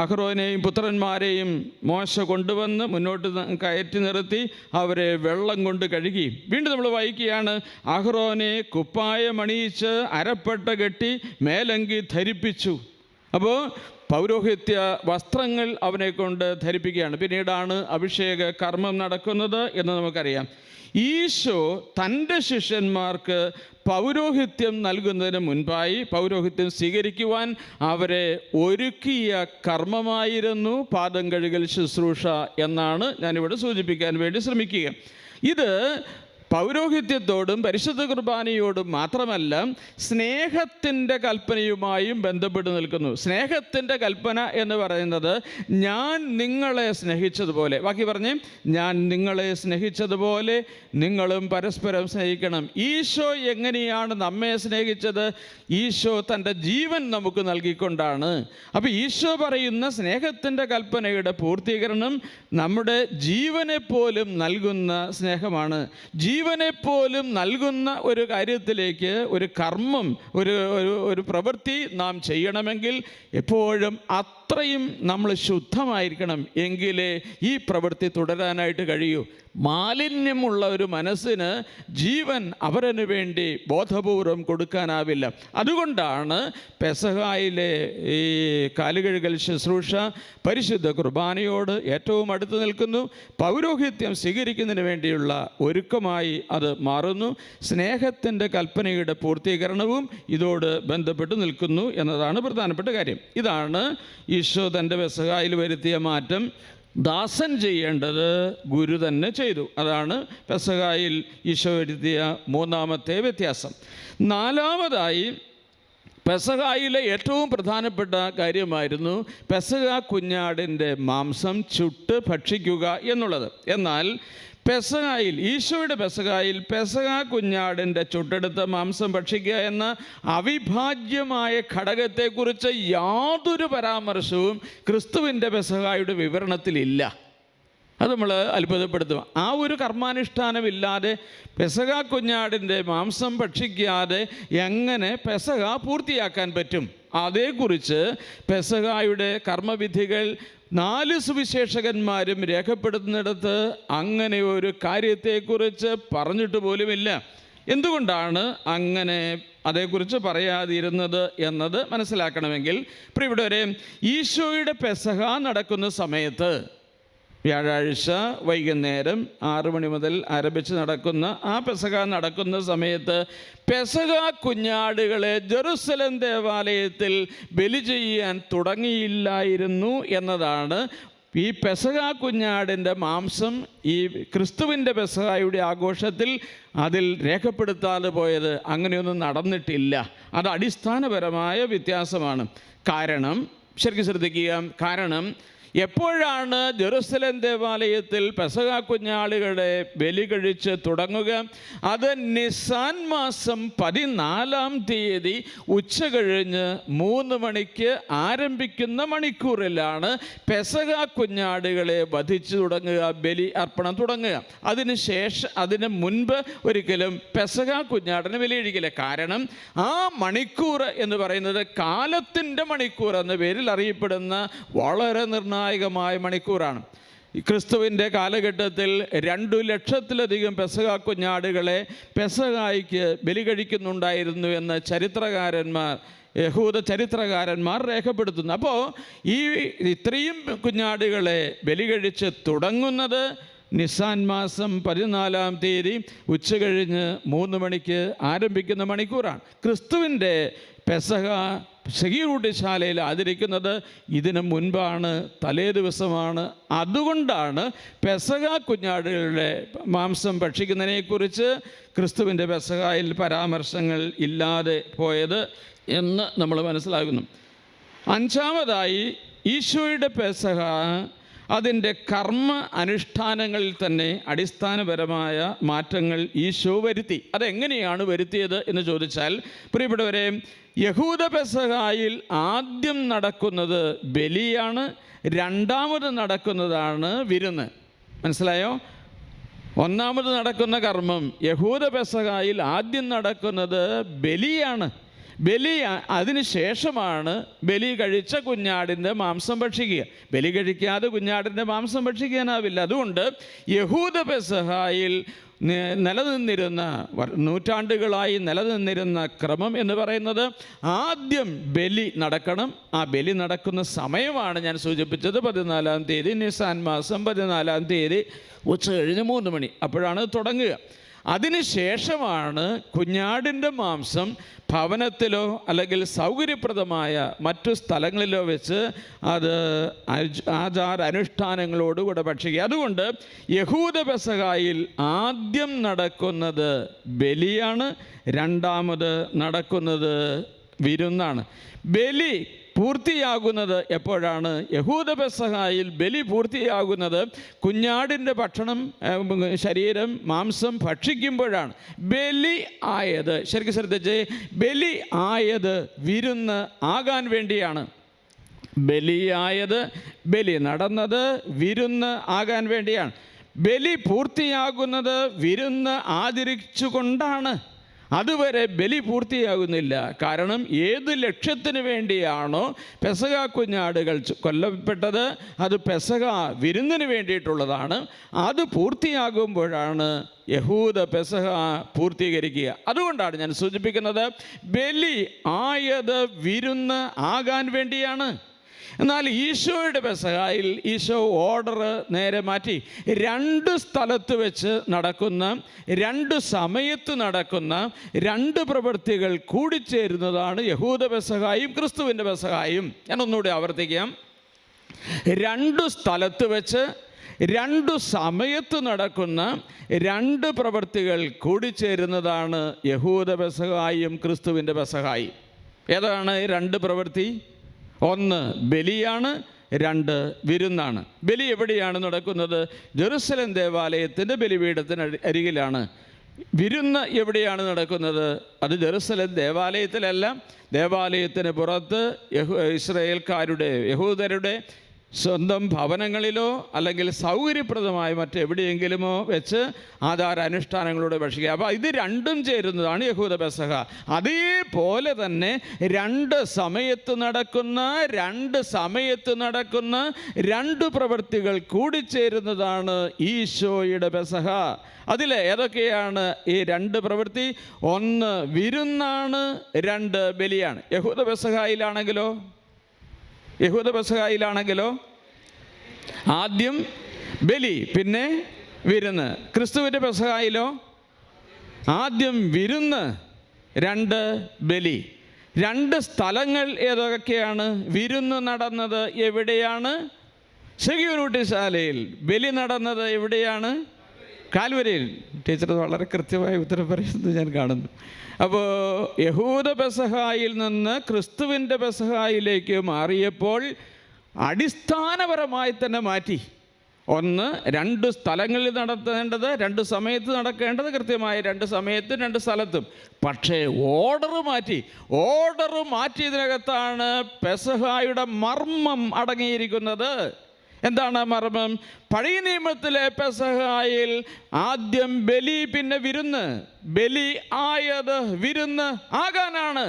അഹ്റോനെയും പുത്രന്മാരെയും മോശ കൊണ്ടുവന്ന് മുന്നോട്ട് കയറ്റി നിർത്തി അവരെ വെള്ളം കൊണ്ട് കഴുകി. വീണ്ടും നമ്മൾ വായിക്കുകയാണ്, അഹ്റോനെ കുപ്പായമണിയിച്ച് അരപ്പട്ട കെട്ടി മേലങ്കി ധരിപ്പിച്ചു. അപ്പോൾ പൗരോഹിത്യ വസ്ത്രങ്ങൾ അവനെ കൊണ്ട് ധരിപ്പിക്കുകയാണ്. പിന്നീടാണ് അഭിഷേക കർമ്മം നടക്കുന്നത് എന്ന് നമുക്കറിയാം. ഈശോ തൻ്റെ ശിഷ്യന്മാർക്ക് പൗരോഹിത്യം നൽകുന്നതിന് മുൻപായി പൗരോഹിത്യം സ്വീകരിക്കുവാൻ അവരെ ഒരുക്കിയ കർമ്മമായിരുന്നു പാദം കഴുകൽ ശുശ്രൂഷ എന്നാണ് ഞാനിവിടെ സൂചിപ്പിക്കാൻ വേണ്ടി ശ്രമിക്കുക. ഇത് പൗരോഹിത്യത്തോടും പരിശുദ്ധ കുർബാനയോടും മാത്രമല്ല, സ്നേഹത്തിൻ്റെ കൽപ്പനയുമായും ബന്ധപ്പെട്ട് നിൽക്കുന്നു. സ്നേഹത്തിൻ്റെ കൽപ്പന എന്ന് പറയുന്നത് ഞാൻ നിങ്ങളെ സ്നേഹിച്ചതുപോലെ, ബാക്കി പറഞ്ഞ്, ഞാൻ നിങ്ങളെ സ്നേഹിച്ചതുപോലെ നിങ്ങളും പരസ്പരം സ്നേഹിക്കണം. ഈശോ എങ്ങനെയാണ് നമ്മെ സ്നേഹിച്ചത്? ഈശോ തൻ്റെ ജീവൻ നമുക്ക് നൽകിക്കൊണ്ടാണ്. അപ്പോൾ ഈശോ പറയുന്ന സ്നേഹത്തിൻ്റെ കൽപ്പനയുടെ പൂർത്തീകരണം നമ്മുടെ ജീവനെപ്പോലും നൽകുന്ന സ്നേഹമാണ്. ജീവനെപ്പോലും നൽകുന്ന ഒരു കാര്യത്തിലേക്ക്, ഒരു കർമ്മം, ഒരു പ്രവൃത്തി നാം ചെയ്യണമെങ്കിൽ എപ്പോഴും അത്രയും നമ്മൾ ശുദ്ധമായിരിക്കണം. എങ്കിലേ ഈ പ്രവൃത്തി തുടരാനായിട്ട് കഴിയൂ. മാലിന്യമുള്ള ഒരു മനസ്സിന് ജീവൻ അവരന് വേണ്ടി ബോധപൂർവം കൊടുക്കാനാവില്ല. അതുകൊണ്ടാണ് പെസഹായിലെ ഈ കാലുകഴുകൽ ശുശ്രൂഷ പരിശുദ്ധ കുർബാനയോട് ഏറ്റവും അടുത്ത് നിൽക്കുന്നു. പൗരോഹിത്യം സ്വീകരിക്കുന്നതിന് വേണ്ടിയുള്ള ഒരുക്കമായി അത് മാറുന്നു. സ്നേഹത്തിൻ്റെ കൽപ്പനയുടെ പൂർത്തീകരണവും ഇതോട് ബന്ധപ്പെട്ട് നിൽക്കുന്നു എന്നതാണ് പ്രധാനപ്പെട്ട കാര്യം. ഇതാണ് ഈശോ തൻ്റെ പെസഹായിൽ വരുത്തിയ മാറ്റം. ദാസൻ ചെയ്യേണ്ടത് ഗുരു തന്നെ ചെയ്തു. അതാണ് പെസഹായിൽ ഈശോ വരുത്തിയ മൂന്നാമത്തെ വ്യത്യാസം. നാലാമതായി, പെസഹായിലെ ഏറ്റവും പ്രധാനപ്പെട്ട കാര്യമായിരുന്നു പെസഹ കുഞ്ഞാടിൻ്റെ മാംസം ചുട്ട് ഭക്ഷിക്കുക എന്നുള്ളത്. എന്നാൽ പെസഹായിൽ, ഈശോയുടെ പെസഹായിൽ പെസഹ കുഞ്ഞാടിൻ്റെ ചുട്ടെടുത്ത മാംസം ഭക്ഷിക്കുക എന്ന അവിഭാജ്യമായ ഘടകത്തെക്കുറിച്ച് യാതൊരു പരാമർശവും ക്രിസ്തുവിൻ്റെ പെസഹായുടെ വിവരണത്തിലില്ല. അത് നമ്മൾ അത്ഭുതപ്പെടുത്തും. ആ ഒരു കർമാനുഷ്ഠാനമില്ലാതെ, പെസഹ കുഞ്ഞാടിൻ്റെ മാംസം ഭക്ഷിക്കാതെ എങ്ങനെ പെസഹ പൂർത്തിയാക്കാൻ പറ്റും? അതേക്കുറിച്ച് പെസഹായുടെ കർമ്മവിധികൾ 4 സുവിശേഷകന്മാരും രേഖപ്പെടുത്തുന്നിടത്ത് അങ്ങനെ ഒരു കാര്യത്തെക്കുറിച്ച് പറഞ്ഞിട്ട് പോലുമില്ല. എന്തുകൊണ്ടാണ് അങ്ങനെ അതേക്കുറിച്ച് പറയാതിരുന്നത് എന്നത് മനസ്സിലാക്കണമെങ്കിൽ, പ്രിയപ്പെട്ടവരെ, ഈശോയുടെ പെസഹ നടക്കുന്ന സമയത്ത്, വ്യാഴാഴ്ച വൈകുന്നേരം 6 മണി മുതൽ ആരംഭിച്ച് നടക്കുന്ന ആ പെസഹ നടക്കുന്ന സമയത്ത് പെസഹ കുഞ്ഞാടുകളെ ജെറുസലേം ദേവാലയത്തിൽ ബലി ചെയ്യാൻ തുടങ്ങിയില്ലായിരുന്നു എന്നതാണ് ഈ പെസഹ കുഞ്ഞാടിൻ്റെ മാംസം ഈ ക്രിസ്തുവിൻ്റെ പെസഹായുടെ ആഘോഷത്തിൽ അതിൽ രേഖപ്പെടുത്താതെ പോയത്. അങ്ങനെയൊന്നും നടന്നിട്ടില്ല. അത് അടിസ്ഥാനപരമായ വ്യത്യാസമാണ്. കാരണം, ശരിക്കും ശ്രദ്ധിക്കുക, കാരണം എപ്പോഴാണ് ജെറുസലേം ദേവാലയത്തിൽ പെസഹ കുഞ്ഞാടുകളെ ബലി കഴിച്ച് തുടങ്ങുക? അത് നിസാൻ മാസം 14-ാം തീയതി ഉച്ച കഴിഞ്ഞ് 3 മണിക്ക് ആരംഭിക്കുന്ന മണിക്കൂറിലാണ് പെസഹ കുഞ്ഞാടുകളെ വധിച്ചു തുടങ്ങുക, ബലി അർപ്പണം തുടങ്ങുക. അതിന് മുൻപ് ഒരിക്കലും പെസഹ കുഞ്ഞാടിന് ബലി കഴിക്കില്ല. കാരണം ആ മണിക്കൂർ എന്ന് പറയുന്നത് കാലത്തിൻ്റെ മണിക്കൂർ എന്ന പേരിൽ അറിയപ്പെടുന്ന വളരെ നിർണായകമായ മണിക്കൂറാണ്. ക്രിസ്തുവിൻ്റെ കാലഘട്ടത്തിൽ 2 ലക്ഷത്തിലധികം പെസഹ കുഞ്ഞാടുകളെ പെസഹായ്ക്ക് ബലി കഴിക്കുന്നുണ്ടായിരുന്നു എന്ന് യഹൂദ ചരിത്രകാരന്മാർ രേഖപ്പെടുത്തുന്നു. അപ്പോൾ ഇത്രയും കുഞ്ഞാടുകളെ ബലി കഴിച്ച് തുടങ്ങുന്നത് നിസാൻ മാസം 14-ാം തീയതി ഉച്ച കഴിഞ്ഞ് 3 മണിക്ക് ആരംഭിക്കുന്ന മണിക്കൂറാണ്. ക്രിസ്തുവിൻ്റെ പെസഹ ശകീറൂട്ടിശാലയിൽ ആചരിക്കുന്നത് ഇതിനു മുൻപാണ്, തലേ ദിവസമാണ്. അതുകൊണ്ടാണ് പെസഹ കുഞ്ഞാടുകളുടെ മാംസം ഭക്ഷിക്കുന്നതിനെക്കുറിച്ച് ക്രിസ്തുവിൻ്റെ പെസഹായിൽ പരാമർശങ്ങൾ ഇല്ലാതെ പോയത് എന്ന് നമ്മൾ മനസ്സിലാക്കുന്നു. 5-ാമതായി, ഈശോയുടെ പെസഹ അതിൻ്റെ കർമ്മ അനുഷ്ഠാനങ്ങളിൽ തന്നെ അടിസ്ഥാനപരമായ മാറ്റങ്ങൾ ഈശോ വരുത്തി. അതെങ്ങനെയാണ് വരുത്തിയത് എന്ന് ചോദിച്ചാൽ, പ്രിയപ്പെട്ടവരെ, യഹൂദ പെസഹായിൽ ആദ്യം നടക്കുന്നത് ബലിയാണ്, രണ്ടാമത് നടക്കുന്നതാണ് വിരുന്ന്. മനസ്സിലായോ? ഒന്നാമത് നടക്കുന്ന കർമ്മം യഹൂദ പെസഹായിൽ ആദ്യം നടക്കുന്നത് ബലിയാണ്. അതിനുശേഷമാണ് ബലി കഴിച്ച കുഞ്ഞാടിൻ്റെ മാംസം ഭക്ഷിക്കുക. ബലി കഴിക്കാതെ കുഞ്ഞാടിൻ്റെ മാംസം ഭക്ഷിക്കാനാവില്ല. അതുകൊണ്ട് യഹൂദ പെസഹായിൽ നൂറ്റാണ്ടുകളായി നിലനിന്നിരുന്ന ക്രമം എന്ന് പറയുന്നത് ആദ്യം ബലി നടക്കണം. ആ ബലി നടക്കുന്ന സമയമാണ് ഞാൻ സൂചിപ്പിച്ചത്, 14-ാം തീയതി, നിസാൻ മാസം 14-ാം തീയതി ഉച്ച കഴിഞ്ഞ് 3 മണി, അപ്പോഴാണ് തുടങ്ങുക. അതിനുശേഷമാണ് കുഞ്ഞാടിൻ്റെ മാംസം ഭവനത്തിലോ അല്ലെങ്കിൽ സൗകര്യപ്രദമായ മറ്റു സ്ഥലങ്ങളിലോ വെച്ച് അത് ആചാരാനുഷ്ഠാനങ്ങളോടുകൂടെ ഭക്ഷിക്കുക. അതുകൊണ്ട് യഹൂദ പെസഹായിൽ ആദ്യം നടക്കുന്നത് ബലിയാണ്, രണ്ടാമത് നടക്കുന്നത് വിരുന്നാണ്. ബലി പൂർത്തിയാകുന്നത് എപ്പോഴാണ്? യഹൂദ പെസഹായിൽ ബലി പൂർത്തിയാകുന്നത് കുഞ്ഞാടിൻ്റെ ഭക്ഷണം, ശരീരം, മാംസം ഭക്ഷിക്കുമ്പോഴാണ്. ബലി ആയത്, ശരിക്കും ശ്രദ്ധിച്ച്, ബലി ആയത് വിരുന്ന് ആകാൻ വേണ്ടിയാണ്. ബലിയായത്, ബലി നടന്നത് വിരുന്ന് ആകാൻ വേണ്ടിയാണ്. ബലി പൂർത്തിയാകുന്നത് വിരുന്ന് ആദരിച്ചുകൊണ്ടാണ്. അതുവരെ ബലി പൂർത്തിയാകുന്നില്ല. കാരണം ഏത് ലക്ഷ്യത്തിന് വേണ്ടിയാണോ പെസഹ കുഞ്ഞാടുകൾ കൊല്ലപ്പെട്ടത്, അത് പെസഹ വിരുന്നിന് വേണ്ടിയിട്ടുള്ളതാണ്. അത് പൂർത്തിയാകുമ്പോഴാണ് യഹൂദ പെസഹ പൂർത്തീകരിക്കുക. അതുകൊണ്ടാണ് ഞാൻ സൂചിപ്പിക്കുന്നത്, ബലി ആയത് വിരുന്ന് ആകാൻ വേണ്ടിയാണ്. എന്നാൽ ഈശോയുടെ പെസഹായിൽ ഈശോ ഓർഡർ നേരെ മാറ്റി. 2 സ്ഥലത്ത് വെച്ച് നടക്കുന്ന, 2 സമയത്ത് നടക്കുന്ന 2 പ്രവൃത്തികൾ കൂടിച്ചേരുന്നതാണ് യഹൂദ പെസഹായും ക്രിസ്തുവിൻ്റെ പെസഹായും. ഞാൻ ഒന്നുകൂടി ആവർത്തിക്കാം. 2 സ്ഥലത്ത് വെച്ച് 2 സമയത്ത് നടക്കുന്ന 2 പ്രവൃത്തികൾ കൂടിച്ചേരുന്നതാണ് യഹൂദ പെസഹായും ക്രിസ്തുവിൻ്റെ പെസഹായും. ഏതാണ് 2 പ്രവൃത്തി? 1 ബലിയാണ്, 2 വിരുന്നാണ്. ബലി എവിടെയാണ് നടക്കുന്നത്? ജെറുസലേം ദേവാലയത്തിൻ്റെ ബലിപീഠത്തിന് അരികിലാണ്. വിരുന്ന് എവിടെയാണ് നടക്കുന്നത്? അത് ജെറുസലേം ദേവാലയത്തിലല്ല, ദേവാലയത്തിന് പുറത്ത് ഇസ്രായേൽക്കാരുടെ, യഹൂദരുടെ സ്വന്തം ഭവനങ്ങളിലോ അല്ലെങ്കിൽ സൗകര്യപ്രദമായ മറ്റെവിടെയെങ്കിലുമോ വെച്ച് ആചാരാനുഷ്ഠാനങ്ങളോട് ഭക്ഷിക്കുക. അപ്പോൾ ഇത് 2 ചേരുന്നതാണ് യഹൂദ പെസഹ. അതേപോലെ തന്നെ 2 സമയത്ത് നടക്കുന്ന 2 പ്രവൃത്തികൾ കൂടിച്ചേരുന്നതാണ് ഈശോയുടെ പെസഹ. അതിൽ ഏതൊക്കെയാണ് ഈ 2 പ്രവൃത്തി? 1 വിരുന്നാണ്, 2 ബലിയാണ്. യഹൂദ പെസഹായിലാണെങ്കിലോ ആദ്യം ബലി, പിന്നെ വിരുന്ന്. ക്രിസ്തുവിൻ്റെ പെസഹായിലോ ആദ്യം വിരുന്ന്, 2 ബലി. 2 സ്ഥലങ്ങൾ ഏതൊക്കെയാണ്? വിരുന്ന് നടന്നത് എവിടെയാണ്? ശെഖിയോനൂട്ടിശാലയിൽ. ബലി നടന്നത് എവിടെയാണ്? കാൽവരിയിൽ. ടീച്ചർ വളരെ കൃത്യമായി ഉത്തരം പറയുന്നത് ഞാൻ കാണുന്നു. അപ്പോൾ യഹൂദ പെസഹായിൽ നിന്ന് ക്രിസ്തുവിൻ്റെ പെസഹായിലേക്ക് മാറിയപ്പോൾ അടിസ്ഥാനപരമായി തന്നെ മാറ്റി. 1 2 സ്ഥലങ്ങളിൽ നടത്തേണ്ടത്, 2 സമയത്ത് നടക്കേണ്ടത്, കൃത്യമായി 2 സമയത്തും 2 സ്ഥലത്തും. പക്ഷേ ഓർഡർ മാറ്റിയതിനകത്താണ് പെസഹായുടെ മർമ്മം അടങ്ങിയിരിക്കുന്നത്. എന്താണ് മർമ്മം? പഴയ നിയമത്തിലെ പെസഹായിൽ ആദ്യം ബലി, പിന്നെ വിരുന്ന്. ബലി ആയത് വിരുന്ന് ആകാനാണ്.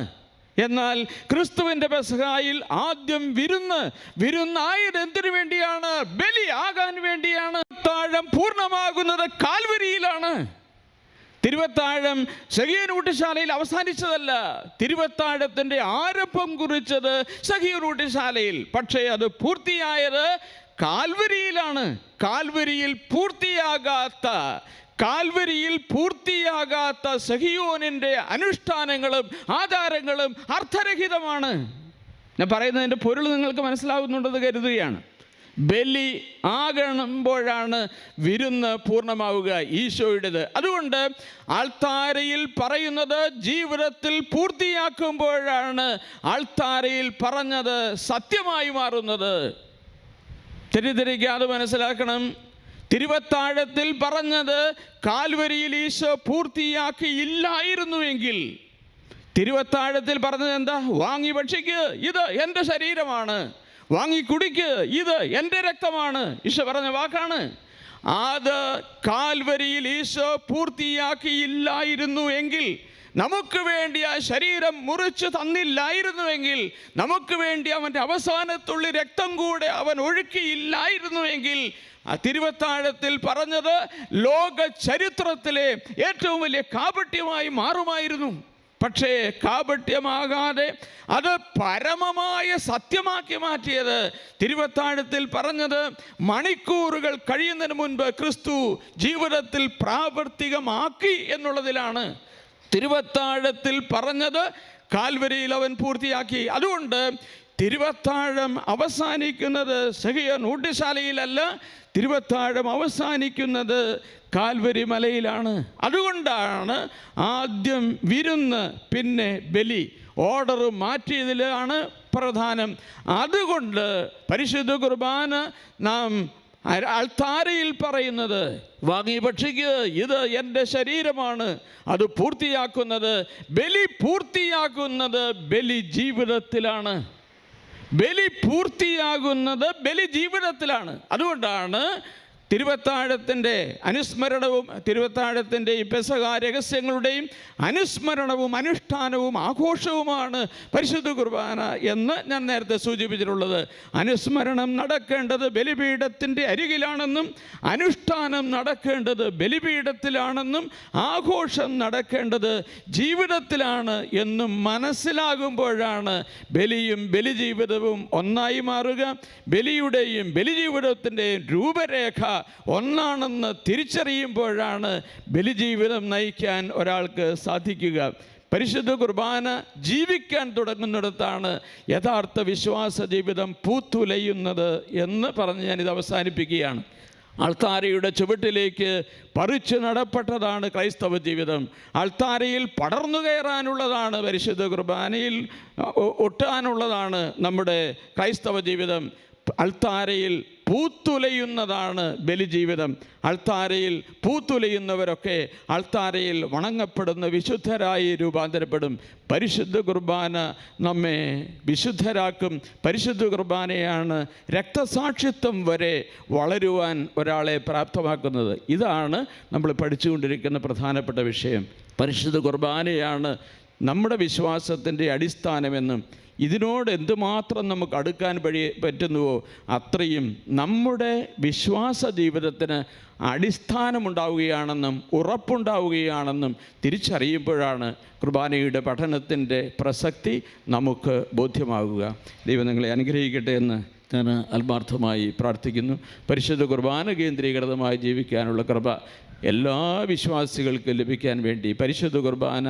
എന്നാൽ ക്രിസ്തുവിൻ്റെ പെസഹായിൽ ആദ്യം വിരുന്നായത് എന്തിനു വേണ്ടിയാണ്? ബലി ആകാൻ വേണ്ടിയാണ്. താഴം പൂർണ്ണമാകുന്നത് കാൽവരിയിലാണ്. തിരുവത്താഴം ശെഖിയോനൂട്ടിശാലയിൽ അവസാനിച്ചതല്ല. തിരുവത്താഴത്തിൻ്റെ ആരംഭം കുറിച്ചത് ശെഖിയോനൂട്ടിശാലയിൽ. പക്ഷേ അത് പൂർത്തിയായത് കാൽവരിയിലാണ്. കാൽവരിയിൽ പൂർത്തിയാകാത്ത ശെഖിയോനിൻ്റെ അനുഷ്ഠാനങ്ങളും ആചാരങ്ങളും അർത്ഥരഹിതമാണ്. ഞാൻ പറയുന്നതിൻ്റെ പൊരുൾ നിങ്ങൾക്ക് മനസ്സിലാവുന്നുണ്ടെന്ന് കരുതുകയാണ്. ബലി ആകുമ്പോഴാണ് വിരുന്ന് പൂർണ്ണമാവുക ഈശോയുടേത്. അതുകൊണ്ട് ആൾത്താരയിൽ പറയുന്നത് ജീവിതത്തിൽ പൂർത്തിയാക്കുമ്പോഴാണ് ആൾത്താരയിൽ പറഞ്ഞത് സത്യമായി മാറുന്നത്. തെറ്റിദ്ധരിക്കാതെ മനസ്സിലാക്കണം. തിരുവത്താഴത്തിൽ പറഞ്ഞത് കാൽവരിയിൽ ഈശോ പൂർത്തിയാക്കിയില്ലായിരുന്നുവെങ്കിൽ, തിരുവത്താഴത്തിൽ പറഞ്ഞത് എന്താ? വാങ്ങി ഭക്ഷിക്ക്, ഇത് എൻ്റെ ശരീരമാണ്. വാങ്ങി കുടിക്ക്, ഇത് എൻ്റെ രക്തമാണ്. ഈശോ പറഞ്ഞ വാക്കാണ്. അത് കാൽവരിയിൽ ഈശോ പൂർത്തിയാക്കിയില്ലായിരുന്നു എങ്കിൽ, നമുക്ക് വേണ്ടി ആ ശരീരം മുറിച്ച് തന്നില്ലായിരുന്നുവെങ്കിൽ, നമുക്ക് വേണ്ടി അവൻ്റെ അവസാനത്തുള്ളി രക്തം കൂടെ അവൻ ഒഴുക്കിയില്ലായിരുന്നുവെങ്കിൽ, ആ തിരുവത്താഴത്തിൽ പറഞ്ഞത് ലോക ചരിത്രത്തിലെ ഏറ്റവും വലിയ കാപട്യമായി മാറുമായിരുന്നു. പക്ഷേ കാപട്യമാകാതെ അത് പരമമായ സത്യമാക്കി മാറ്റിയത് തിരുവത്താഴത്തിൽ പറഞ്ഞത് മണിക്കൂറുകൾ കഴിയുന്നതിന് മുൻപ് ക്രിസ്തു ജീവിതത്തിൽ പ്രാവർത്തികമാക്കി എന്നുള്ളതിലാണ്. തിരുവത്താഴത്തിൽ പറഞ്ഞത് കാൽവരിയിൽ അവൻ പൂർത്തിയാക്കി. അതുകൊണ്ട് തിരുവത്താഴം അവസാനിക്കുന്നത് സഹിയോൻ ഊട്ടുശാലയിലല്ല, തിരുവത്താഴം അവസാനിക്കുന്നത് കാൽവരി മലയിലാണ്. അതുകൊണ്ടാണ് ആദ്യം വിരുന്ന് പിന്നെ ബലി, ഓർഡർ മാറ്റിയതിലാണ് പ്രധാനം. അതുകൊണ്ട് പരിശുദ്ധ കുർബാന നാം അൾത്താരയിൽ പറയുന്നത് വാങ്ങി ഭക്ഷിക്കുക, ഇത് എൻ്റെ ശരീരമാണ്, അത് പൂർത്തിയാക്കുന്നത്, ബലി പൂർത്തിയാക്കുന്നത് ബലി ജീവിതത്തിലാണ്. ബലി പൂർത്തിയാകുന്നത് ബലി ജീവിതത്തിലാണ്. അതുകൊണ്ടാണ് തിരുവത്താഴത്തിൻ്റെ അനുസ്മരണവും തിരുവത്താഴത്തിൻ്റെ ഈ പെസഹ രഹസ്യങ്ങളുടെയും അനുസ്മരണവും അനുഷ്ഠാനവും ആഘോഷവുമാണ് പരിശുദ്ധ കുർബാന എന്ന് ഞാൻ നേരത്തെ സൂചിപ്പിച്ചിട്ടുള്ളത്. അനുസ്മരണം നടക്കേണ്ടത് ബലിപീഠത്തിൻ്റെ അരികിലാണെന്നും അനുഷ്ഠാനം നടക്കേണ്ടത് ബലിപീഠത്തിലാണെന്നും ആഘോഷം നടക്കേണ്ടത് ജീവിതത്തിലാണ് എന്നും മനസ്സിലാകുമ്പോഴാണ് ബലിയും ബലിജീവിതവും ഒന്നായി മാറുക. ബലിയുടെയും ബലിജീവിതത്തിൻ്റെയും രൂപരേഖ ഒന്നാണെന്ന് തിരിച്ചറിയുമ്പോഴാണ് ബലിജീവിതം നയിക്കാൻ ഒരാൾക്ക് സാധിക്കുക. പരിശുദ്ധ കുർബാന ജീവിക്കാൻ തുടങ്ങുന്നിടത്താണ് യഥാർത്ഥ വിശ്വാസ ജീവിതം പൂത്തുലയുന്നത് എന്ന് പറഞ്ഞ് ഞാനിത് അവസാനിപ്പിക്കുകയാണ്. അൾത്താരയുടെ ചുവട്ടിലേക്ക് പറിച്ചു നടപ്പെട്ടതാണ് ക്രൈസ്തവ ജീവിതം. അൾത്താരയിൽ പടർന്നു കയറാനുള്ളതാണ് പരിശുദ്ധ കുർബാനയിൽ ഒട്ടാനുള്ളതാണ് നമ്മുടെ ക്രൈസ്തവ ജീവിതം. അൾത്താരയിൽ പൂത്തുലയുന്നതാണ് ബലിജീവിതം. അൾത്താരയിൽ പൂത്തുലയുന്നവരൊക്കെ അൾത്താരയിൽ വണങ്ങപ്പെടുന്ന വിശുദ്ധരായി രൂപാന്തരപ്പെടും. പരിശുദ്ധ കുർബാന നമ്മെ വിശുദ്ധരാക്കും. പരിശുദ്ധ കുർബാനയാണ് രക്തസാക്ഷിത്വം വരെ വളരുവാൻ ഒരാളെ പ്രാപ്തമാക്കുന്നത്. ഇതാണ് നമ്മൾ പഠിച്ചുകൊണ്ടിരിക്കുന്ന പ്രധാനപ്പെട്ട വിഷയം. പരിശുദ്ധ കുർബാനയാണ് നമ്മുടെ വിശ്വാസത്തിൻ്റെ അടിസ്ഥാനമെന്നും ഇതിനോട് എന്തുമാത്രം നമുക്ക് അടുക്കാൻ പറ്റുന്നുവോ അത്രയും നമ്മുടെ വിശ്വാസ ജീവിതത്തിന് അടിസ്ഥാനമുണ്ടാവുകയാണെന്നും ഉറപ്പുണ്ടാവുകയാണെന്നും തിരിച്ചറിയുമ്പോഴാണ് കുർബാനയുടെ പഠനത്തിൻ്റെ പ്രസക്തി നമുക്ക് ബോധ്യമാകുക. ദൈവം നിങ്ങളെ അനുഗ്രഹിക്കട്ടെ എന്ന് ഞാൻ ആത്മാർത്ഥമായി പ്രാർത്ഥിക്കുന്നു. പരിശുദ്ധ കുർബാന കേന്ദ്രീകൃതമായി ജീവിക്കാനുള്ള കൃപ എല്ലാ വിശ്വാസികൾക്കും ലഭിക്കാൻ വേണ്ടി, പരിശുദ്ധ കുർബാന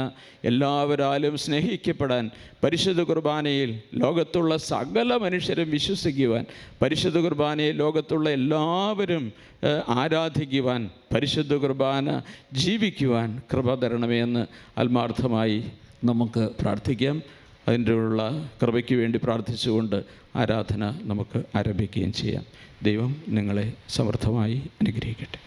എല്ലാവരാലും സ്നേഹിക്കപ്പെടാൻ, പരിശുദ്ധ കുർബാനയിൽ ലോകത്തുള്ള സകല മനുഷ്യരും വിശ്വസിക്കുവാൻ, പരിശുദ്ധ കുർബാനയിൽ ലോകത്തുള്ള എല്ലാവരും ആരാധിക്കുവാൻ, പരിശുദ്ധ കുർബാന ജീവിക്കുവാൻ കൃപ തരണമേ എന്ന് ആത്മാർത്ഥമായി നമുക്ക് പ്രാർത്ഥിക്കാം. അതിൻ്റെ ഉള്ള കൃപയ്ക്ക് വേണ്ടി പ്രാർത്ഥിച്ചുകൊണ്ട് ആരാധന നമുക്ക് ആരംഭിക്കുകയും ചെയ്യാം. ദൈവം നിങ്ങളെ സമൃദ്ധമായി അനുഗ്രഹിക്കട്ടെ.